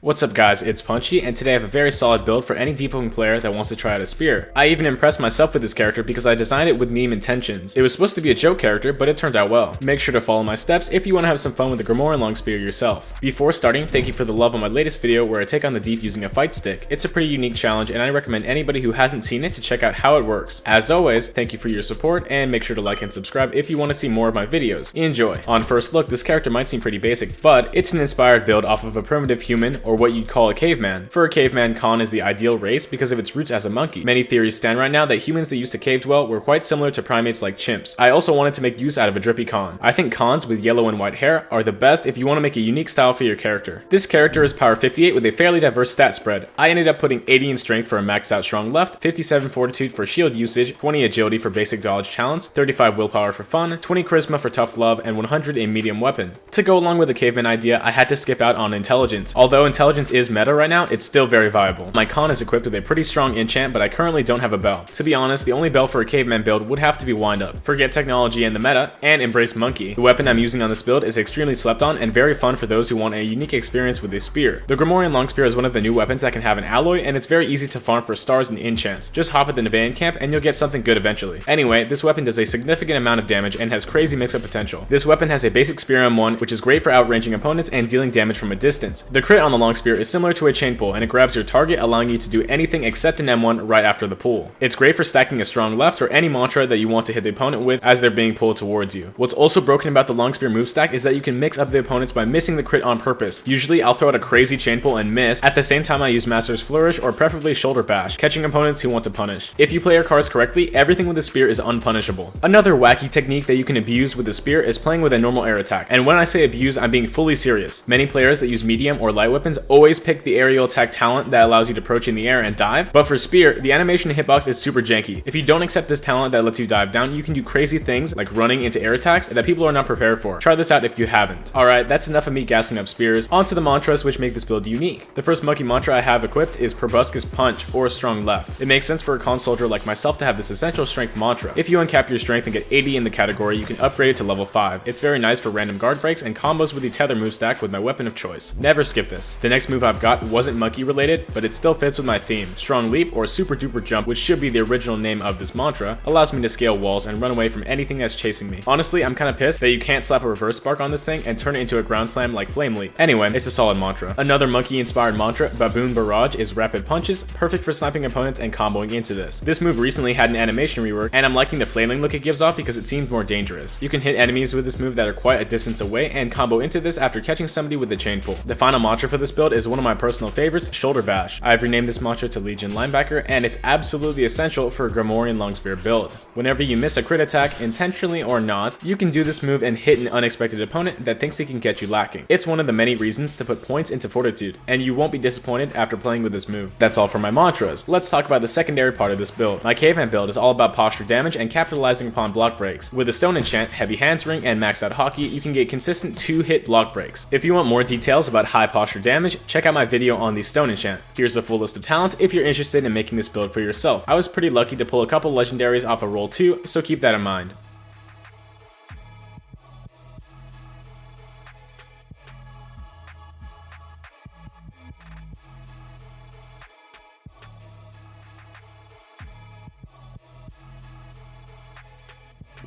What's up guys, it's Punchy, and today I have a very solid build for any Deepwoken player that wants to try out a spear. I even impressed myself with this character because I designed it with meme intentions. It was supposed to be a joke character, but it turned out well. Make sure to follow my steps if you want to have some fun with the Grimoire long spear yourself. Before starting, thank you for the love on my latest video where I take on the deep using a fight stick. It's a pretty unique challenge and I recommend anybody who hasn't seen it to check out how it works. As always, thank you for your support and make sure to like and subscribe if you want to see more of my videos. Enjoy! On first look, this character might seem pretty basic, but it's an inspired build off of a primitive human, or what you'd call a caveman. For a caveman, Khan is the ideal race because of its roots as a monkey. Many theories stand right now that humans that used to cave dwell were quite similar to primates like chimps. I also wanted to make use out of a drippy Khan. I think Khans with yellow and white hair are the best if you want to make a unique style for your character. This character is power 58 with a fairly diverse stat spread. I ended up putting 80 in strength for a maxed out strong left, 57 fortitude for shield usage, 20 agility for basic dodge talents, 35 willpower for fun, 20 charisma for tough love, and 100 in medium weapon. To go along with the caveman idea, I had to skip out on intelligence. Although intelligence is meta right now, it's still very viable. My Khan is equipped with a pretty strong enchant, but I currently don't have a bell. To be honest, the only bell for a caveman build would have to be wind up. Forget technology and the meta, and embrace monkey. The weapon I'm using on this build is extremely slept on and very fun for those who want a unique experience with a spear. The Grimoire long spear is one of the new weapons that can have an alloy, and it's very easy to farm for stars and enchants. Just hop at the Nevaeh camp and you'll get something good eventually. Anyway, this weapon does a significant amount of damage and has crazy mix-up potential. This weapon has a basic spear M1, which is great for outranging opponents and dealing damage from a distance. The crit on the long spear is similar to a chain pull, and it grabs your target, allowing you to do anything except an M1 right after the pull. It's great for stacking a strong left or any mantra that you want to hit the opponent with as they're being pulled towards you. What's also broken about the long spear move stack is that you can mix up the opponents by missing the crit on purpose. Usually I'll throw out a crazy chain pull and miss. At the same time I use Master's Flourish or preferably Shoulder Bash, catching opponents who want to punish. If you play your cards correctly, everything with the spear is unpunishable. Another wacky technique that you can abuse with the spear is playing with a normal air attack. And when I say abuse, I'm being fully serious. Many players that use medium or light weapons always pick the aerial attack talent that allows you to approach in the air and dive, but for spear, the animation hitbox is super janky. If you don't accept this talent that lets you dive down, you can do crazy things like running into air attacks that people are not prepared for. Try this out if you haven't. Alright, that's enough of me gassing up spears. On to the mantras which make this build unique. The first monkey mantra I have equipped is Proboscis Punch, or strong left. It makes sense for a con soldier like myself to have this essential strength mantra. If you uncap your strength and get 80 in the category, you can upgrade it to level 5. It's very nice for random guard breaks and combos with the tether move stack with my weapon of choice. Never skip this. The next move I've got wasn't monkey related, but it still fits with my theme. Strong leap, or super duper jump, which should be the original name of this mantra, allows me to scale walls and run away from anything that's chasing me. Honestly, I'm kinda pissed that you can't slap a reverse spark on this thing and turn it into a ground slam like flame leap. Anyway, it's a solid mantra. Another monkey inspired mantra, Baboon Barrage, is rapid punches, perfect for sniping opponents and comboing into this. This move recently had an animation rework, and I'm liking the flaming look it gives off because it seems more dangerous. You can hit enemies with this move that are quite a distance away and combo into this after catching somebody with the chain pull. The final mantra for this build is one of my personal favorites, Shoulder Bash. I've renamed this mantra to Legion Linebacker, and it's absolutely essential for a Grimoire long spear build. Whenever you miss a crit attack, intentionally or not, you can do this move and hit an unexpected opponent that thinks he can get you lacking. It's one of the many reasons to put points into Fortitude, and you won't be disappointed after playing with this move. That's all for my mantras. Let's talk about the secondary part of this build. My caveman build is all about posture damage and capitalizing upon block breaks. With a stone enchant, heavy hands ring, and maxed out hockey, you can get consistent 2-hit block breaks. If you want more details about high posture damage, check out my video on the stone enchant. Here's the full list of talents if you're interested in making this build for yourself. I was pretty lucky to pull a couple legendaries off of roll 2, so keep that in mind.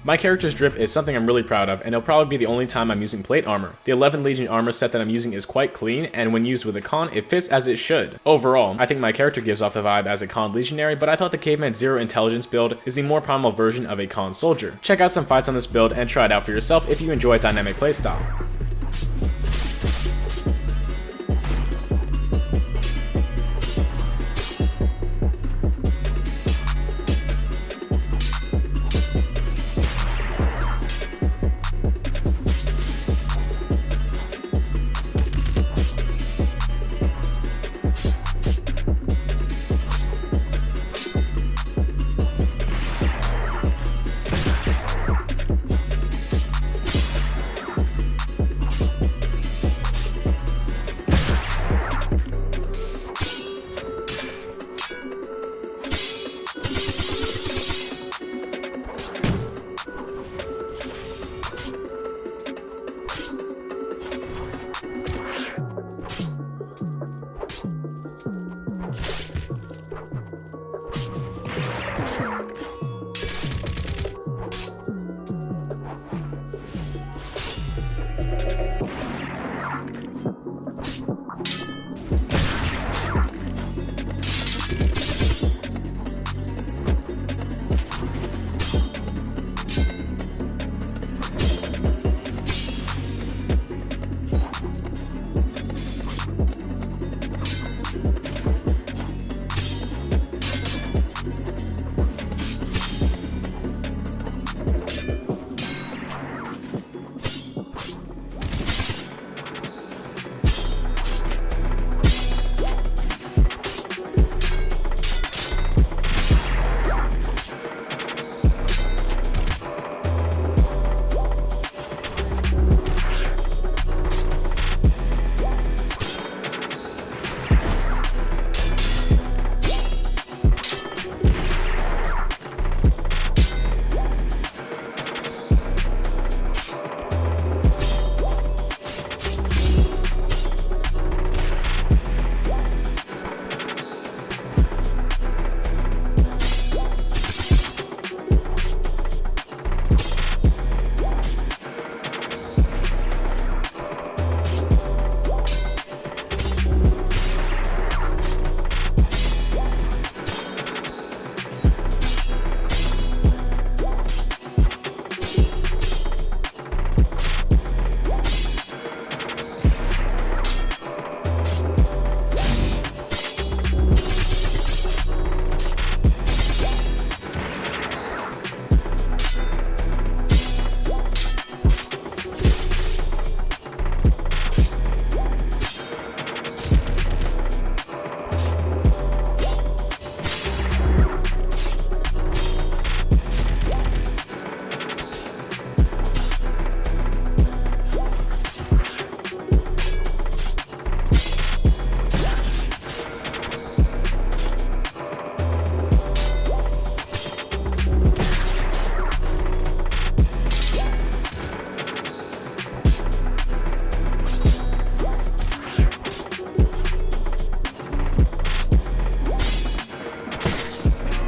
My character's drip is something I'm really proud of, and it'll probably be the only time I'm using plate armor. The 11 Legion armor set that I'm using is quite clean, and when used with a con, it fits as it should. Overall, I think my character gives off the vibe as a con legionary, but I thought the Caveman Zero Intelligence build is the more primal version of a con soldier. Check out some fights on this build and try it out for yourself if you enjoy a dynamic playstyle.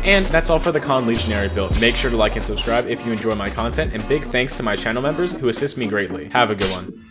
And that's all for the Con Legionary build. Make sure to like and subscribe if you enjoy my content, and big thanks to my channel members who assist me greatly. Have a good one.